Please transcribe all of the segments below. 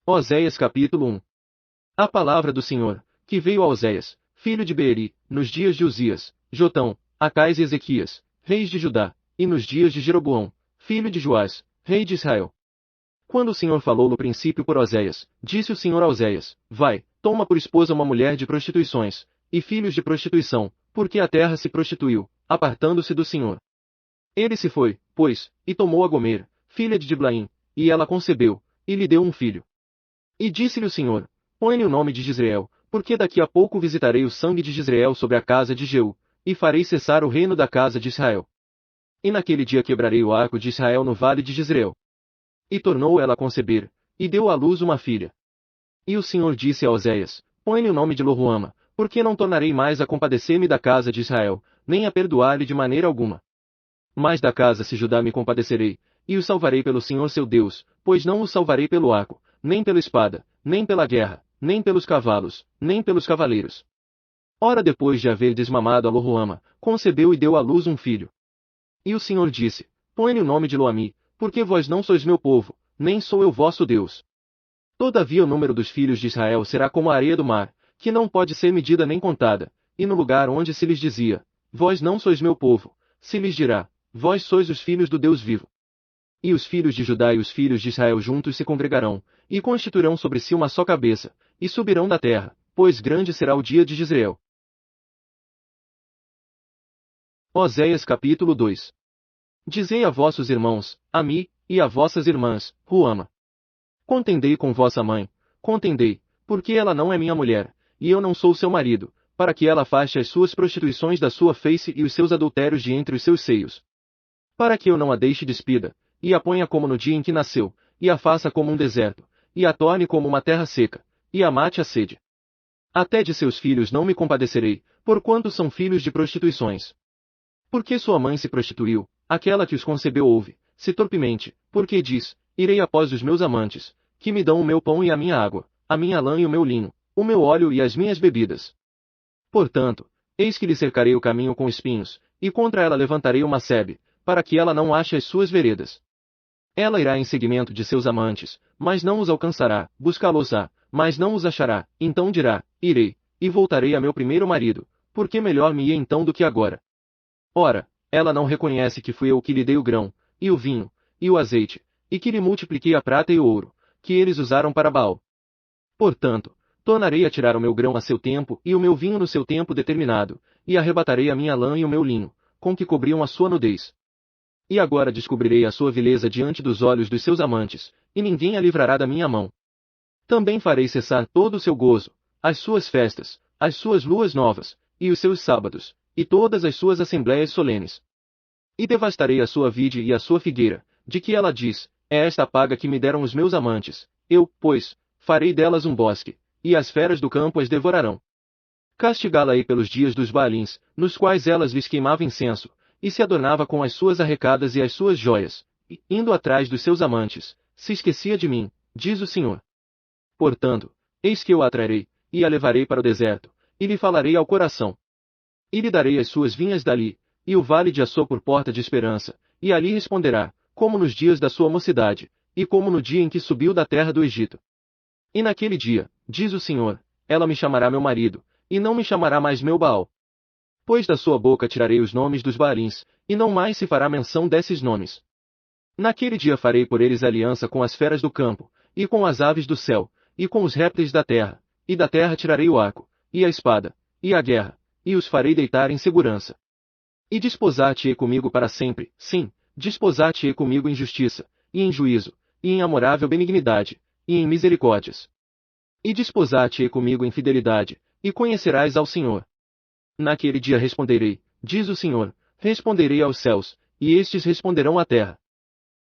Oséias capítulo 1. A palavra do Senhor, que veio a Oséias, filho de Beeri, nos dias de Uzias, Jotão, Acais e Ezequias, reis de Judá, e nos dias de Jeroboão, filho de Joás, rei de Israel. Quando o Senhor falou no princípio por Oséias, disse o Senhor a Oséias: Vai, toma por esposa uma mulher de prostituições, e filhos de prostituição, porque a terra se prostituiu, apartando-se do Senhor. Ele se foi, pois, e tomou a Gomer, filha de Diblaim, e ela concebeu, e lhe deu um filho. E disse-lhe o Senhor: Põe-lhe o nome de Jezreel, porque daqui a pouco visitarei o sangue de Jezreel sobre a casa de Jeú, e farei cessar o reino da casa de Israel. E naquele dia quebrarei o arco de Israel no vale de Jezreel. E tornou ela a conceber, e deu à luz uma filha. E o Senhor disse a Oséias: Põe-lhe o nome de Loruama, porque não tornarei mais a compadecer-me da casa de Israel, nem a perdoar-lhe de maneira alguma. Mas da casa de Judá me compadecerei, e o salvarei pelo Senhor seu Deus, pois não o salvarei pelo arco, nem pela espada, nem pela guerra, nem pelos cavalos, nem pelos cavaleiros. Ora depois de haver desmamado a Loruama, concebeu e deu à luz um filho. E o Senhor disse: Põe-lhe o nome de Loami, porque vós não sois meu povo, nem sou eu vosso Deus. Todavia o número dos filhos de Israel será como a areia do mar, que não pode ser medida nem contada, e no lugar onde se lhes dizia: Vós não sois meu povo, se lhes dirá: Vós sois os filhos do Deus vivo. E os filhos de Judá e os filhos de Israel juntos se congregarão, e constituirão sobre si uma só cabeça, e subirão da terra, pois grande será o dia de Jezreel. Oséias capítulo 2. Dizei a vossos irmãos, a mim, e a vossas irmãs, Ruama. Contendei com vossa mãe, contendei, porque ela não é minha mulher, e eu não sou seu marido, para que ela afaste as suas prostituições da sua face e os seus adultérios de entre os seus seios. Para que eu não a deixe despida, e a ponha como no dia em que nasceu, e a faça como um deserto, e a torne como uma terra seca, e a mate a sede. Até de seus filhos não me compadecerei, porquanto são filhos de prostituições. Porque sua mãe se prostituiu, aquela que os concebeu ouve, se torpemente, porque diz: Irei após os meus amantes, que me dão o meu pão e a minha água, a minha lã e o meu linho, o meu óleo e as minhas bebidas. Portanto, eis que lhe cercarei o caminho com espinhos, e contra ela levantarei uma sebe, para que ela não ache as suas veredas. Ela irá em seguimento de seus amantes, mas não os alcançará, buscá-los-á, mas não os achará, então dirá: Irei, e voltarei a meu primeiro marido, porque melhor me ia então do que agora. Ora, ela não reconhece que fui eu que lhe dei o grão, e o vinho, e o azeite, e que lhe multipliquei a prata e o ouro, que eles usaram para Baal. Portanto, tornarei a tirar o meu grão a seu tempo e o meu vinho no seu tempo determinado, e arrebatarei a minha lã e o meu linho, com que cobriam a sua nudez. E agora descobrirei a sua vileza diante dos olhos dos seus amantes, e ninguém a livrará da minha mão. Também farei cessar todo o seu gozo, as suas festas, as suas luas novas, e os seus sábados, e todas as suas assembléias solenes. E devastarei a sua vide e a sua figueira, de que ela diz: É esta a paga que me deram os meus amantes. Eu, pois, farei delas um bosque, e as feras do campo as devorarão. Castigá-la-ei pelos dias dos Baalins, nos quais elas lhes queimava incenso, e se adornava com as suas arrecadas e as suas joias, e, indo atrás dos seus amantes, se esquecia de mim, diz o Senhor. Portanto, eis que eu a atrairei, e a levarei para o deserto, e lhe falarei ao coração. E lhe darei as suas vinhas dali, e o vale de Açô por porta de esperança, e ali responderá, como nos dias da sua mocidade, e como no dia em que subiu da terra do Egito. E naquele dia, diz o Senhor, ela me chamará meu marido, e não me chamará mais meu Baal. Pois da sua boca tirarei os nomes dos Baalins, e não mais se fará menção desses nomes. Naquele dia farei por eles aliança com as feras do campo, e com as aves do céu, e com os répteis da terra, e da terra tirarei o arco, e a espada, e a guerra, e os farei deitar em segurança. E desposar-te-ei comigo para sempre, sim, desposar-te-ei comigo em justiça, e em juízo, e em amorável benignidade, e em misericórdias. E desposar-te-ei comigo em fidelidade, e conhecerás ao Senhor. Naquele dia responderei, diz o Senhor, responderei aos céus, e estes responderão à terra.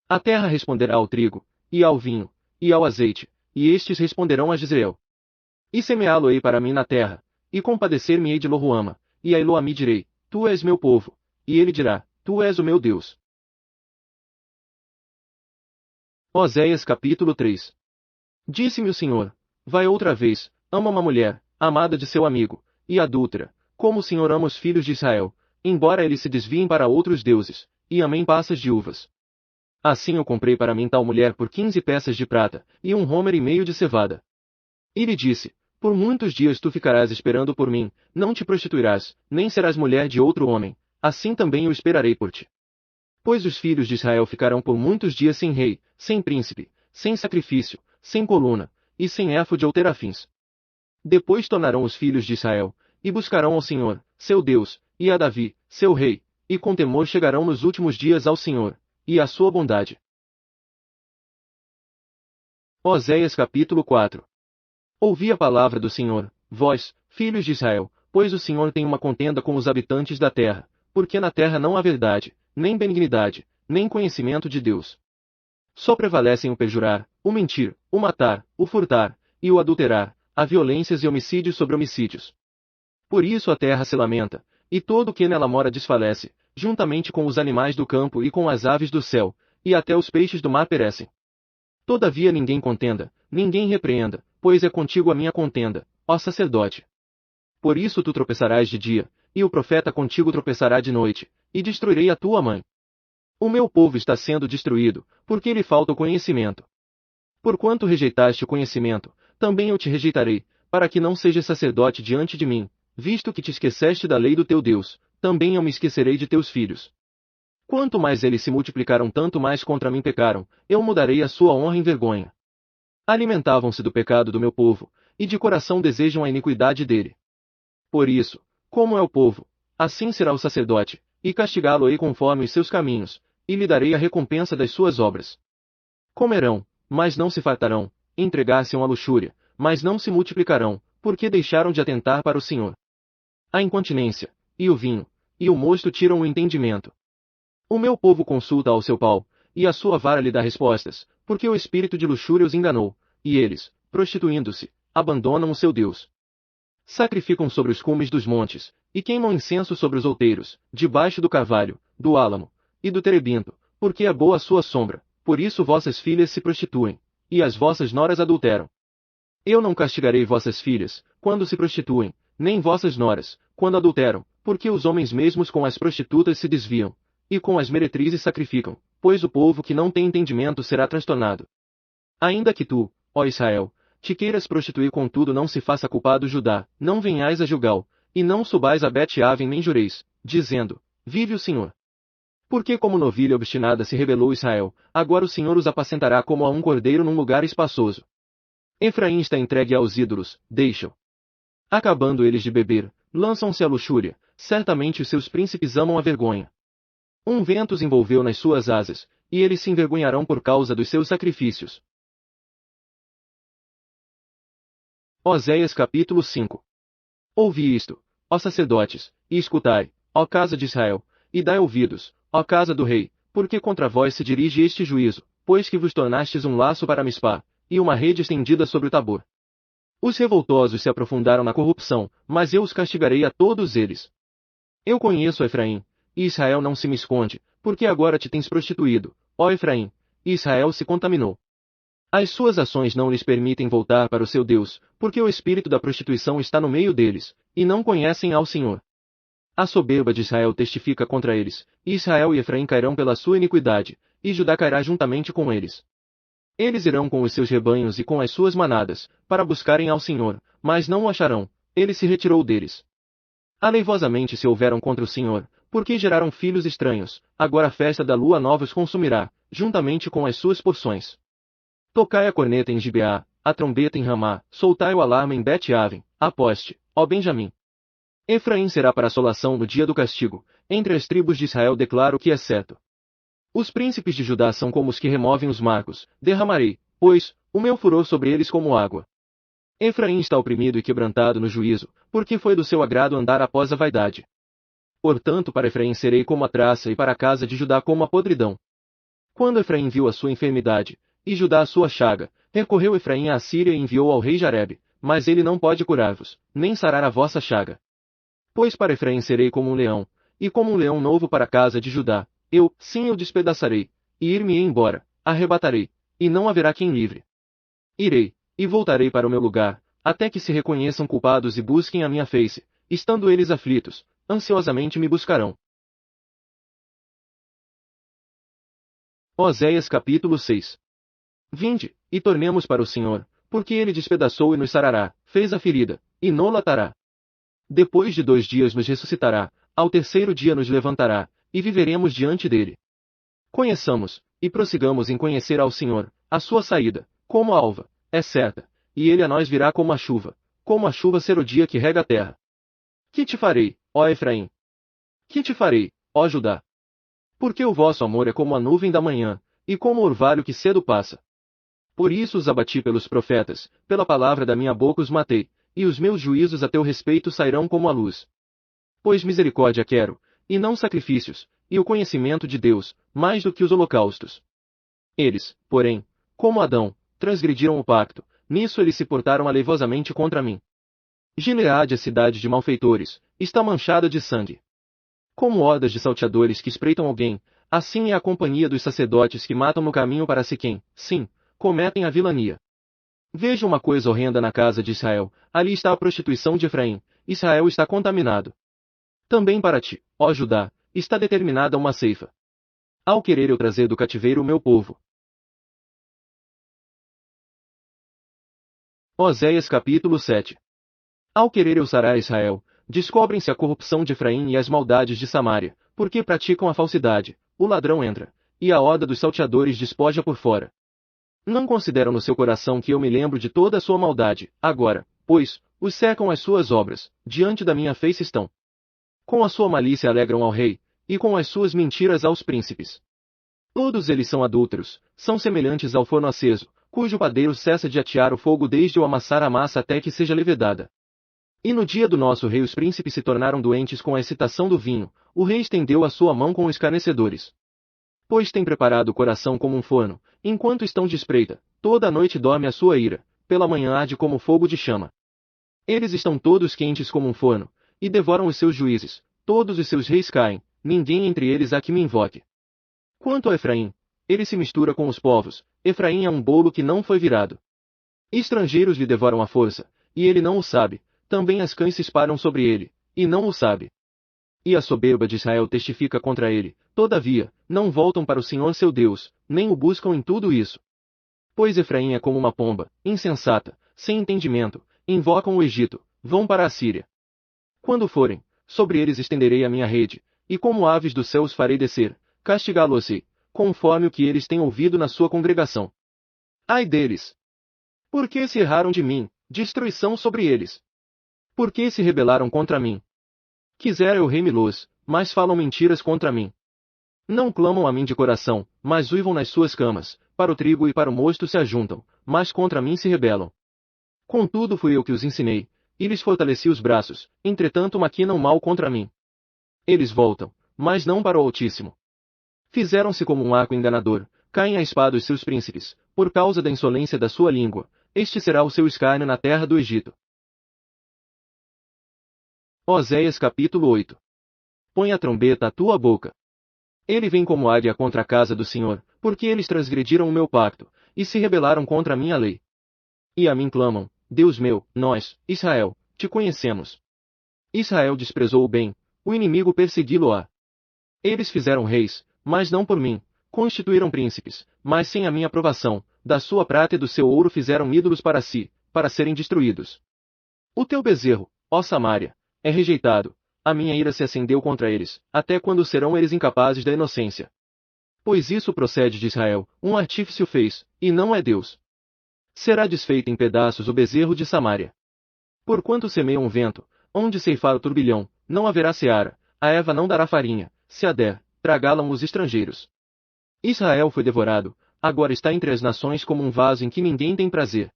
A terra responderá ao trigo, e ao vinho, e ao azeite, e estes responderão a Jezreel. E semeá-lo-ei para mim na terra, e compadecer-me-ei de Loruama, e a Eloami direi: Tu és meu povo, e ele dirá: Tu és o meu Deus. Oséias capítulo 3. Disse-me o Senhor: Vai outra vez, ama uma mulher, amada de seu amigo, e adúltera, como o Senhor ama os filhos de Israel, embora eles se desviem para outros deuses, e amem passas de uvas. Assim eu comprei para mim tal mulher por 15 peças de prata, e 1,5 de cevada. E lhe disse, por muitos dias tu ficarás esperando por mim, não te prostituirás, nem serás mulher de outro homem, assim também eu esperarei por ti. Pois os filhos de Israel ficarão por muitos dias sem rei, sem príncipe, sem sacrifício, sem coluna, e sem éfode ou terafins. Depois tornarão os filhos de Israel, e buscarão ao Senhor, seu Deus, e a Davi, seu rei, e com temor chegarão nos últimos dias ao Senhor, e à sua bondade. Oséias capítulo 4. Ouvi a palavra do Senhor, vós, filhos de Israel, pois o Senhor tem uma contenda com os habitantes da terra, porque na terra não há verdade, nem benignidade, nem conhecimento de Deus. Só prevalecem o perjurar, o mentir, o matar, o furtar, e o adulterar, há violências e homicídios sobre homicídios. Por isso a terra se lamenta, e todo o que nela mora desfalece, juntamente com os animais do campo e com as aves do céu, e até os peixes do mar perecem. Todavia ninguém contenda, ninguém repreenda, pois é contigo a minha contenda, ó sacerdote. Por isso tu tropeçarás de dia, e o profeta contigo tropeçará de noite, e destruirei a tua mãe. O meu povo está sendo destruído, porque lhe falta o conhecimento. Porquanto rejeitaste o conhecimento, também eu te rejeitarei, para que não sejas sacerdote diante de mim, visto que te esqueceste da lei do teu Deus, também eu me esquecerei de teus filhos. Quanto mais eles se multiplicaram, tanto mais contra mim pecaram, eu mudarei a sua honra em vergonha. Alimentavam-se do pecado do meu povo, e de coração desejam a iniquidade dele. Por isso, como é o povo, assim será o sacerdote, e castigá-lo-ei conforme os seus caminhos, e lhe darei a recompensa das suas obras. Comerão, mas não se fartarão, entregar-se-ão à luxúria, mas não se multiplicarão, porque deixaram de atentar para o Senhor. A incontinência, e o vinho, e o mosto tiram o entendimento. O meu povo consulta ao seu pau, e a sua vara lhe dá respostas, porque o espírito de luxúria os enganou, e eles, prostituindo-se, abandonam o seu Deus. Sacrificam sobre os cumes dos montes, e queimam incenso sobre os outeiros, debaixo do carvalho, do álamo, e do terebinto, porque é boa a sua sombra, por isso vossas filhas se prostituem, e as vossas noras adulteram. Eu não castigarei vossas filhas, quando se prostituem, nem vossas noras, quando adulteram, porque os homens mesmos com as prostitutas se desviam, e com as meretrizes sacrificam, pois o povo que não tem entendimento será transtornado. Ainda que tu, ó Israel, te queiras prostituir, contudo não se faça culpado Judá, não venhais a Gilgal, e não subais a Bet-Aven nem jureis, dizendo, vive o Senhor. Porque como novilha obstinada se rebelou Israel, agora o Senhor os apacentará como a um cordeiro num lugar espaçoso. Efraim está entregue aos ídolos, deixam. Acabando eles de beber, lançam-se à luxúria, certamente os seus príncipes amam a vergonha. Um vento os envolveu nas suas asas, e eles se envergonharão por causa dos seus sacrifícios. Oséias capítulo 5. Ouvi isto, ó sacerdotes, e escutai, ó casa de Israel, e dai ouvidos, ó casa do rei, porque contra vós se dirige este juízo, pois que vos tornastes um laço para Mispá, e uma rede estendida sobre o Tabor. Os revoltosos se aprofundaram na corrupção, mas eu os castigarei a todos eles. Eu conheço Efraim, e Israel não se me esconde, porque agora te tens prostituído, ó Efraim, e Israel se contaminou. As suas ações não lhes permitem voltar para o seu Deus, porque o espírito da prostituição está no meio deles, e não conhecem ao Senhor. A soberba de Israel testifica contra eles, e Israel e Efraim cairão pela sua iniquidade, e Judá cairá juntamente com eles. Eles irão com os seus rebanhos e com as suas manadas, para buscarem ao Senhor, mas não o acharão, ele se retirou deles. Aleivosamente se houveram contra o Senhor, porque geraram filhos estranhos, agora a festa da lua nova os consumirá, juntamente com as suas porções. Tocai a corneta em Gibeá, a trombeta em Ramá, soltai o alarme em Bet-Aven, aposte, ó Benjamim. Efraim será para assolação no dia do castigo, entre as tribos de Israel declaro que é certo. Os príncipes de Judá são como os que removem os marcos, derramarei, pois, o meu furor sobre eles como água. Efraim está oprimido e quebrantado no juízo, porque foi do seu agrado andar após a vaidade. Portanto para Efraim serei como a traça e para a casa de Judá como a podridão. Quando Efraim viu a sua enfermidade, e Judá a sua chaga, recorreu Efraim à Síria e enviou ao rei Jarebe, mas ele não pode curar-vos, nem sarar a vossa chaga. Pois para Efraim serei como um leão, e como um leão novo para a casa de Judá, eu, sim eu despedaçarei, e ir-me-ei embora, arrebatarei, e não haverá quem livre. Irei, e voltarei para o meu lugar, até que se reconheçam culpados e busquem a minha face, estando eles aflitos, ansiosamente me buscarão. Oséias capítulo 6. Vinde, e tornemos para o Senhor, porque ele despedaçou e nos sarará, fez a ferida, e nolatará. Depois de 2 dias nos ressuscitará, ao terceiro dia nos levantará, e viveremos diante dele. Conheçamos, e prossigamos em conhecer ao Senhor, a sua saída, como a alva, é certa, e ele a nós virá como a chuva ser o dia que rega a terra. Que te farei, ó Efraim? Que te farei, ó Judá? Porque o vosso amor é como a nuvem da manhã, e como o orvalho que cedo passa. Por isso os abati pelos profetas, pela palavra da minha boca os matei, e os meus juízos a teu respeito sairão como a luz. Pois misericórdia quero, e não sacrifícios, e o conhecimento de Deus, mais do que os holocaustos. Eles, porém, como Adão, transgrediram o pacto, nisso eles se portaram aleivosamente contra mim. Gileade, a cidade de malfeitores, está manchada de sangue. Como hordas de salteadores que espreitam alguém, assim é a companhia dos sacerdotes que matam no caminho para Siquém, sim, cometem a vilania. Veja uma coisa horrenda na casa de Israel, ali está a prostituição de Efraim, Israel está contaminado. Também para ti, ó Judá, está determinada uma ceifa. Ao querer eu trazer do cativeiro o meu povo. Oséias capítulo 7. Ao querer eu sarar Israel, descobrem-se a corrupção de Efraim e as maldades de Samaria, porque praticam a falsidade, o ladrão entra, e a horda dos salteadores despoja por fora. Não consideram no seu coração que eu me lembro de toda a sua maldade, agora, pois, os cercam as suas obras, diante da minha face estão. Com a sua malícia alegram ao rei, e com as suas mentiras aos príncipes. Todos eles são adúlteros, são semelhantes ao forno aceso, cujo padeiro cessa de atear o fogo desde o amassar a massa até que seja levedada. E no dia do nosso rei os príncipes se tornaram doentes com a excitação do vinho, o rei estendeu a sua mão com os escarnecedores. Pois tem preparado o coração como um forno, enquanto estão de espreita, toda a noite dorme a sua ira, pela manhã arde como fogo de chama. Eles estão todos quentes como um forno, e devoram os seus juízes, todos os seus reis caem, ninguém entre eles há que me invoque. Quanto a Efraim, ele se mistura com os povos, Efraim é um bolo que não foi virado. Estrangeiros lhe devoram a força, e ele não o sabe, também as cães se espalham sobre ele, e não o sabe. E a soberba de Israel testifica contra ele, todavia, não voltam para o Senhor seu Deus, nem o buscam em tudo isso. Pois Efraim é como uma pomba, insensata, sem entendimento, invocam o Egito, vão para a Síria. Quando forem, sobre eles estenderei a minha rede, e como aves dos céus farei descer, castigá-los-ei, conforme o que eles têm ouvido na sua congregação. Ai deles! Por que se erraram de mim, destruição sobre eles? Por que se rebelaram contra mim? Quisera eu remi-los, mas falam mentiras contra mim. Não clamam a mim de coração, mas uivam nas suas camas, para o trigo e para o mosto se ajuntam, mas contra mim se rebelam. Contudo fui eu que os ensinei, e lhes fortaleci os braços, entretanto maquinam mal contra mim. Eles voltam, mas não para o Altíssimo. Fizeram-se como um arco enganador, caem à espada os seus príncipes, por causa da insolência da sua língua, este será o seu escárnio na terra do Egito. Oséias capítulo 8. Põe a trombeta à tua boca. Ele vem como águia contra a casa do Senhor, porque eles transgrediram o meu pacto, e se rebelaram contra a minha lei. E a mim clamam, Deus meu, nós, Israel, te conhecemos. Israel desprezou o bem, o inimigo persegui-lo-á. Eles fizeram reis, mas não por mim, constituíram príncipes, mas sem a minha aprovação, da sua prata e do seu ouro fizeram ídolos para si, para serem destruídos. O teu bezerro, ó Samaria, é rejeitado, a minha ira se acendeu contra eles, até quando serão eles incapazes da inocência? Pois isso procede de Israel, um artífice o fez, e não é Deus. Será desfeito em pedaços o bezerro de Samaria. Porquanto semeia um vento, onde ceifar o turbilhão, não haverá seara, a erva não dará farinha, se a der, tragá-la os estrangeiros. Israel foi devorado, agora está entre as nações como um vaso em que ninguém tem prazer.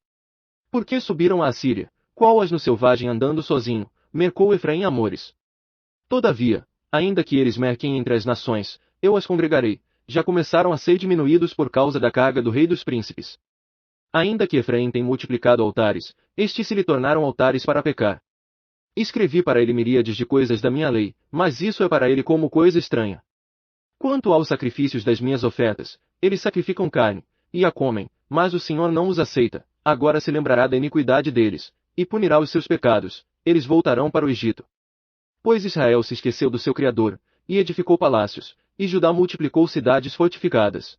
Por que subiram à Assíria, qual asno selvagem andando sozinho, mercou Efraim amores? Todavia, ainda que eles merquem entre as nações, eu as congregarei, já começaram a ser diminuídos por causa da carga do rei dos príncipes. Ainda que Efraim tenha multiplicado altares, estes se lhe tornaram altares para pecar. Escrevi para ele miríades de coisas da minha lei, mas isso é para ele como coisa estranha. Quanto aos sacrifícios das minhas ofertas, eles sacrificam carne, e a comem, mas o Senhor não os aceita, agora se lembrará da iniquidade deles, e punirá os seus pecados, eles voltarão para o Egito. Pois Israel se esqueceu do seu Criador, e edificou palácios, e Judá multiplicou cidades fortificadas.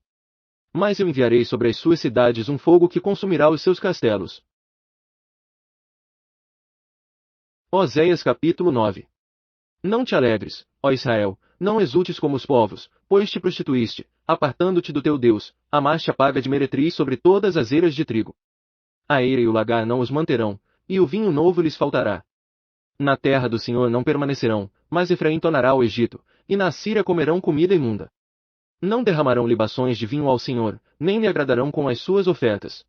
Mas eu enviarei sobre as suas cidades um fogo que consumirá os seus castelos. Oséias capítulo 9. Não te alegres, ó Israel, não exultes como os povos, pois te prostituíste, apartando-te do teu Deus, amaste a paga de meretriz sobre todas as eiras de trigo. A eira e o lagar não os manterão, e o vinho novo lhes faltará. Na terra do Senhor não permanecerão, mas Efraim tornará ao Egito, e na Síria comerão comida imunda. Não derramarão libações de vinho ao Senhor, nem lhe agradarão com as suas ofertas.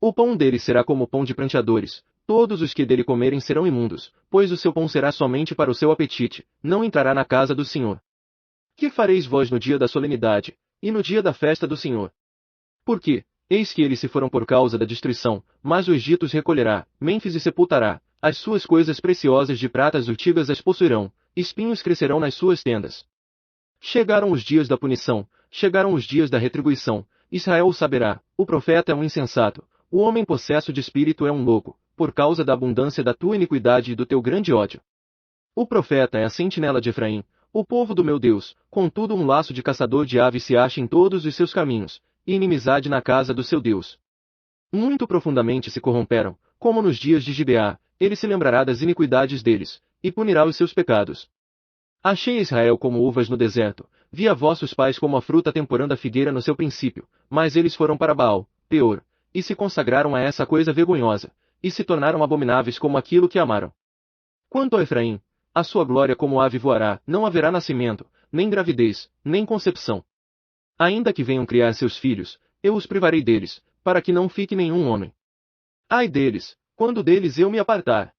O pão deles será como pão de pranteadores, todos os que dele comerem serão imundos, pois o seu pão será somente para o seu apetite, não entrará na casa do Senhor. Que fareis vós no dia da solenidade, e no dia da festa do Senhor? Porque, eis que eles se foram por causa da destruição, mas o Egito os recolherá, Mênfis os sepultará, as suas coisas preciosas de pratas urtigas as possuirão, espinhos crescerão nas suas tendas. Chegaram os dias da punição, chegaram os dias da retribuição, Israel o saberá, o profeta é um insensato, o homem possesso de espírito é um louco, por causa da abundância da tua iniquidade e do teu grande ódio. O profeta é a sentinela de Efraim, o povo do meu Deus, contudo um laço de caçador de aves se acha em todos os seus caminhos, e inimizade na casa do seu Deus. Muito profundamente se corromperam, como nos dias de Gibeá, ele se lembrará das iniquidades deles, e punirá os seus pecados. Achei Israel como uvas no deserto, vi a vossos pais como a fruta temporã da figueira no seu princípio, mas eles foram para Baal, Peor, e se consagraram a essa coisa vergonhosa, e se tornaram abomináveis como aquilo que amaram. Quanto a Efraim, a sua glória como ave voará, não haverá nascimento, nem gravidez, nem concepção. Ainda que venham criar seus filhos, eu os privarei deles, para que não fique nenhum homem. Ai deles, quando deles eu me apartar.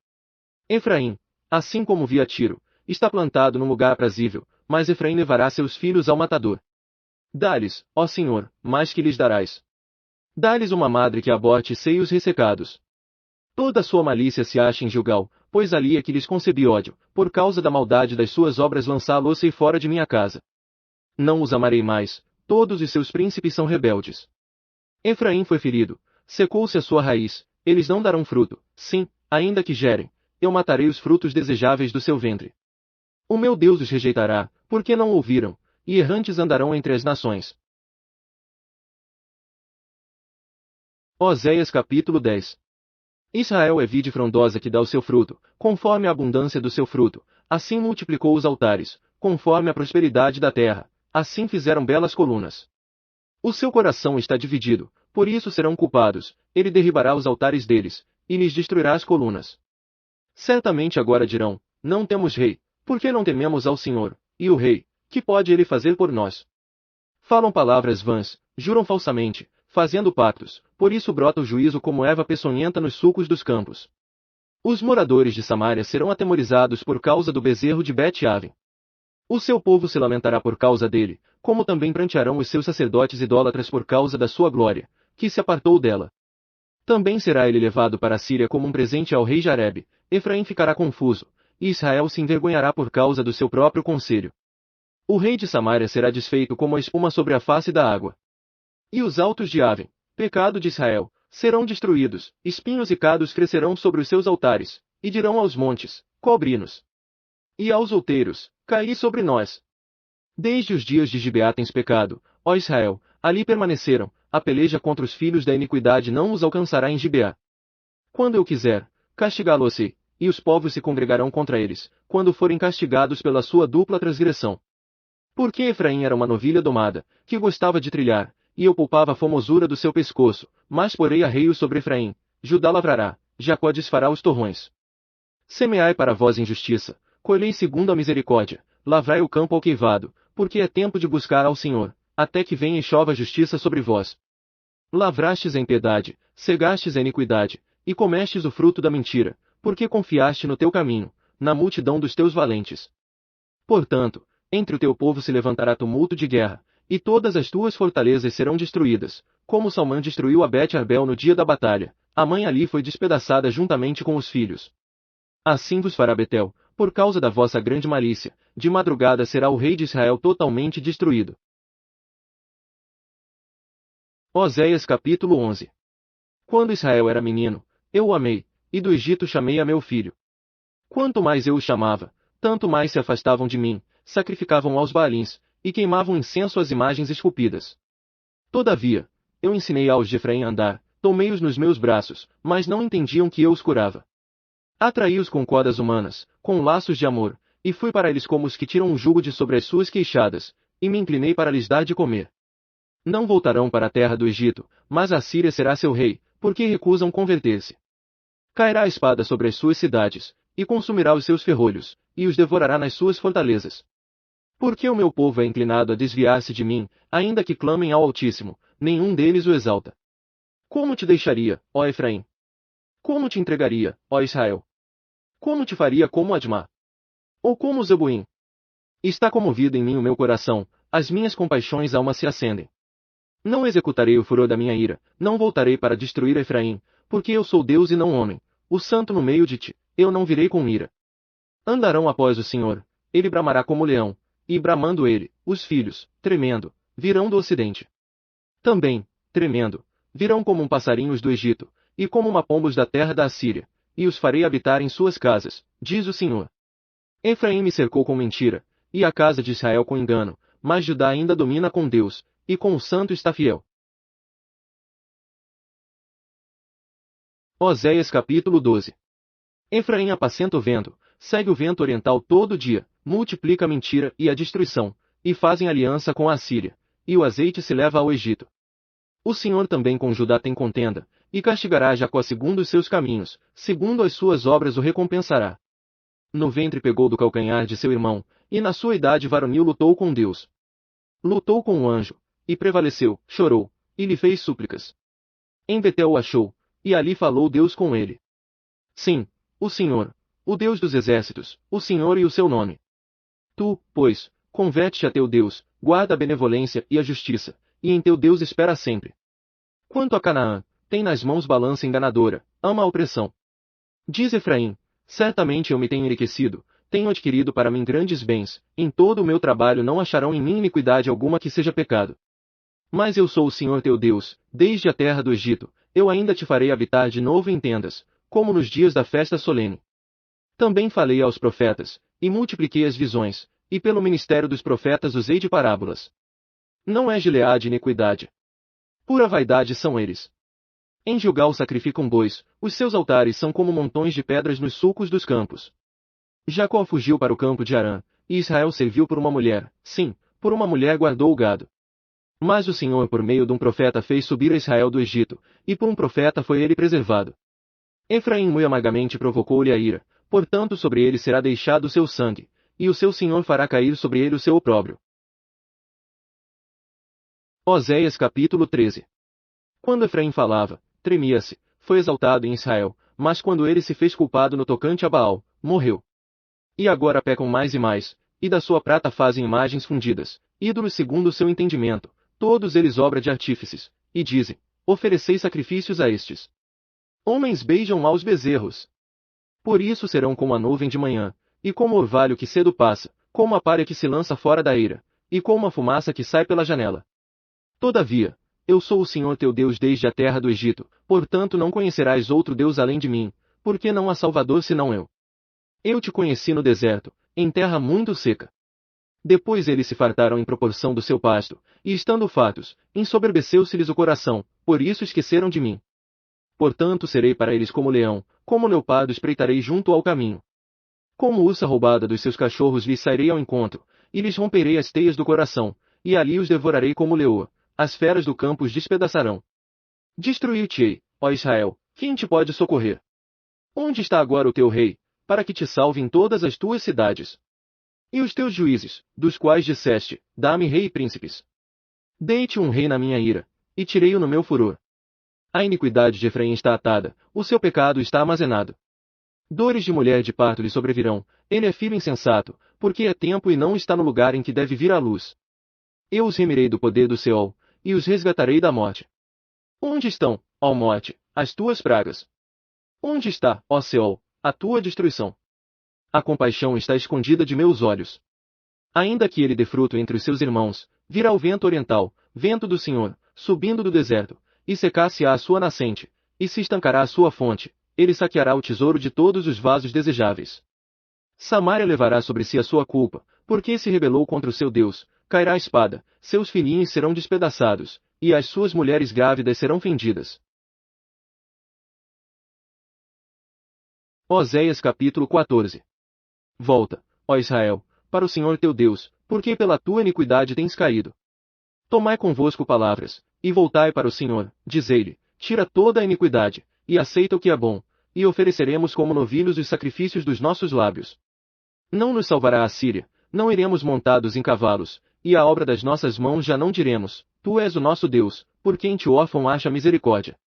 Efraim, assim como vi a Tiro, está plantado num lugar aprazível, mas Efraim levará seus filhos ao matador. Dá-lhes, ó Senhor, mais que lhes darás. Dá-lhes uma madre que aborte seios ressecados. Toda a sua malícia se acha em Gilgal, pois ali é que lhes concebi ódio, por causa da maldade das suas obras lançá-los-ei fora de minha casa. Não os amarei mais, todos os seus príncipes são rebeldes. Efraim foi ferido, secou-se a sua raiz, eles não darão fruto, sim, ainda que gerem, eu matarei os frutos desejáveis do seu ventre. O meu Deus os rejeitará, porque não ouviram, e errantes andarão entre as nações. Oséias capítulo 10. Israel é vide frondosa que dá o seu fruto, conforme a abundância do seu fruto, assim multiplicou os altares, conforme a prosperidade da terra, assim fizeram belas colunas. O seu coração está dividido, por isso serão culpados, ele derribará os altares deles, e lhes destruirá as colunas. Certamente agora dirão, não temos rei, porque não tememos ao Senhor, e o rei, que pode ele fazer por nós? Falam palavras vãs, juram falsamente, fazendo pactos, por isso brota o juízo como erva peçonhenta nos sulcos dos campos. Os moradores de Samaria serão atemorizados por causa do bezerro de Bet-Aven. O seu povo se lamentará por causa dele, como também prantearão os seus sacerdotes idólatras por causa da sua glória, que se apartou dela. Também será ele levado para a Síria como um presente ao rei Jarebe, Efraim ficará confuso, e Israel se envergonhará por causa do seu próprio conselho. O rei de Samaria será desfeito como a espuma sobre a face da água. E os altos de Aven, pecado de Israel, serão destruídos, espinhos e cados crescerão sobre os seus altares, e dirão aos montes, cobre-nos. E aos outeiros, caí sobre nós. Desde os dias de Gibeá tens pecado, ó Israel, ali permaneceram, a peleja contra os filhos da iniquidade não os alcançará em Gibeá. Quando eu quiser, castigá-los-ei, e os povos se congregarão contra eles, quando forem castigados pela sua dupla transgressão. Porque Efraim era uma novilha domada, que gostava de trilhar, e eu poupava a formosura do seu pescoço, mas porei arreios sobre Efraim, Judá lavrará, Jacó desfará os torrões. Semeai para vós injustiça, colhei segundo a misericórdia, lavrai o campo alqueivado, porque é tempo de buscar ao Senhor, até que venha e chova a justiça sobre vós. Lavrastes a impiedade, cegastes a iniquidade, e comestes o fruto da mentira, porque confiaste no teu caminho, na multidão dos teus valentes. Portanto, entre o teu povo se levantará tumulto de guerra, e todas as tuas fortalezas serão destruídas, como Salmã destruiu a Bet-Arbel no dia da batalha, a mãe ali foi despedaçada juntamente com os filhos. Assim vos fará Betel, por causa da vossa grande malícia, de madrugada será o rei de Israel totalmente destruído. Oséias capítulo 11. Quando Israel era menino, eu o amei, e do Egito chamei a meu filho. Quanto mais eu o chamava, tanto mais se afastavam de mim, sacrificavam aos Baalins, e queimavam incenso às imagens esculpidas. Todavia, eu ensinei aos de Efraim a andar, tomei-os nos meus braços, mas não entendiam que eu os curava. Atraí-os com cordas humanas, com laços de amor, e fui para eles como os que tiram um jugo de sobre as suas queixadas, e me inclinei para lhes dar de comer. Não voltarão para a terra do Egito, mas a Síria será seu rei, porque recusam converter-se. Cairá a espada sobre as suas cidades, e consumirá os seus ferrolhos, e os devorará nas suas fortalezas. Porque o meu povo é inclinado a desviar-se de mim, ainda que clamem ao Altíssimo, nenhum deles o exalta. Como te deixaria, ó Efraim? Como te entregaria, ó Israel? Como te faria como Admá? Ou como Zeboim? Está comovido em mim o meu coração, as minhas compaixões alma se acendem. Não executarei o furor da minha ira, não voltarei para destruir Efraim, porque eu sou Deus e não homem, o santo no meio de ti, eu não virei com ira. Andarão após o Senhor, ele bramará como leão, e bramando ele, os filhos, tremendo, virão do ocidente. Também, tremendo, virão como um passarinhos do Egito, e como uma pombos da terra da Assíria, e os farei habitar em suas casas, diz o Senhor. Efraim me cercou com mentira, e a casa de Israel com engano, mas Judá ainda domina com Deus, e com o santo está fiel. Oséias capítulo 12. Efraim apacenta o vento, segue o vento oriental todo dia, multiplica a mentira e a destruição, e fazem aliança com a Assíria, e o azeite se leva ao Egito. O Senhor também com Judá tem contenda, e castigará Jacó segundo os seus caminhos, segundo as suas obras o recompensará. No ventre pegou do calcanhar de seu irmão, e na sua idade varonil lutou com Deus. Lutou com o anjo, e prevaleceu, chorou, e lhe fez súplicas. Em Betel o achou, e ali falou Deus com ele. Sim, o Senhor, o Deus dos exércitos, o Senhor e o seu nome. Tu, pois, converte-te a teu Deus, guarda a benevolência e a justiça, e em teu Deus espera sempre. Quanto a Canaã, tem nas mãos balança enganadora, ama a opressão. Diz Efraim, certamente eu me tenho enriquecido, tenho adquirido para mim grandes bens, em todo o meu trabalho não acharão em mim iniquidade alguma que seja pecado. Mas eu sou o Senhor teu Deus, desde a terra do Egito, eu ainda te farei habitar de novo em tendas, como nos dias da festa solene. Também falei aos profetas, e multipliquei as visões, e pelo ministério dos profetas usei de parábolas. Não é Gileade iniquidade. Pura vaidade são eles. Em Gilgal sacrificam bois, os seus altares são como montões de pedras nos sulcos dos campos. Jacó fugiu para o campo de Harã, e Israel serviu por uma mulher, sim, por uma mulher guardou o gado. Mas o Senhor por meio de um profeta fez subir a Israel do Egito, e por um profeta foi ele preservado. Efraim muito amargamente provocou-lhe a ira, portanto sobre ele será deixado o seu sangue, e o seu Senhor fará cair sobre ele o seu opróbrio. Oséias capítulo 13. Quando Efraim falava, tremia-se, foi exaltado em Israel, mas quando ele se fez culpado no tocante a Baal, morreu. E agora pecam mais e mais, e da sua prata fazem imagens fundidas, ídolos segundo o seu entendimento, todos eles obra de artífices, e dizem, oferecei sacrifícios a estes. Homens beijam aos bezerros. Por isso serão como a nuvem de manhã, e como o orvalho que cedo passa, como a palha que se lança fora da eira, e como a fumaça que sai pela janela. Todavia, eu sou o Senhor teu Deus desde a terra do Egito, portanto não conhecerás outro Deus além de mim, porque não há Salvador senão eu. Eu te conheci no deserto, em terra muito seca. Depois eles se fartaram em proporção do seu pasto, e estando fartos, ensoberbeceu-se-lhes o coração, por isso esqueceram de mim. Portanto serei para eles como leão, como leopardo espreitarei junto ao caminho. Como ursa roubada dos seus cachorros lhes sairei ao encontro, e lhes romperei as teias do coração, e ali os devorarei como leoa, as feras do campo os despedaçarão. Destruir-te-ei, ó Israel, quem te pode socorrer? Onde está agora o teu rei, para que te salve em todas as tuas cidades? E os teus juízes, dos quais disseste, dá-me rei e príncipes. Dei-te um rei na minha ira, e tirei-o no meu furor. A iniquidade de Efraim está atada, o seu pecado está armazenado. Dores de mulher de parto lhe sobrevirão, ele é filho insensato, porque é tempo e não está no lugar em que deve vir a luz. Eu os remirei do poder do Seol, e os resgatarei da morte. Onde estão, ó morte, as tuas pragas? Onde está, ó Seol, a tua destruição? A compaixão está escondida de meus olhos. Ainda que ele dê fruto entre os seus irmãos, virá o vento oriental, vento do Senhor, subindo do deserto, e secar-se-á a sua nascente, e se estancará a sua fonte, ele saqueará o tesouro de todos os vasos desejáveis. Samaria levará sobre si a sua culpa, porque se rebelou contra o seu Deus, cairá a espada, seus filhinhos serão despedaçados, e as suas mulheres grávidas serão fendidas. Oséias capítulo 14. Volta, ó Israel, para o Senhor teu Deus, porque pela tua iniquidade tens caído. Tomai convosco palavras, e voltai para o Senhor, dizei-lhe, tira toda a iniquidade, e aceita o que é bom, e ofereceremos como novilhos os sacrifícios dos nossos lábios. Não nos salvará a Síria, não iremos montados em cavalos, e a obra das nossas mãos já não diremos, tu és o nosso Deus, por quem te órfão acha misericórdia.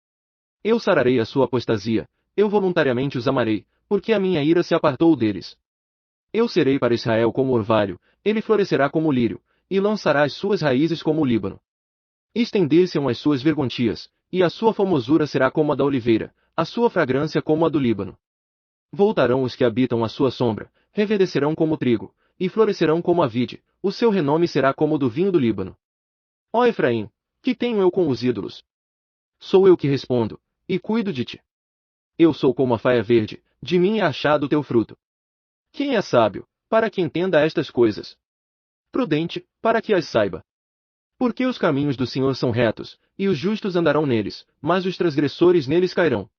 Eu sararei a sua apostasia, eu voluntariamente os amarei, porque a minha ira se apartou deles. Eu serei para Israel como orvalho, ele florescerá como o lírio, e lançará as suas raízes como o Líbano. Estender-se-ão as suas vergontias, e a sua formosura será como a da oliveira, a sua fragrância como a do Líbano. Voltarão os que habitam à sua sombra, reverdecerão como o trigo, e florescerão como a vide, o seu renome será como o do vinho do Líbano. Ó Efraim, que tenho eu com os ídolos? Sou eu que respondo, e cuido de ti. Eu sou como a faia verde, de mim é achado o teu fruto. Quem é sábio, para que entenda estas coisas? Prudente, para que as saiba. Porque os caminhos do Senhor são retos, e os justos andarão neles, mas os transgressores neles cairão.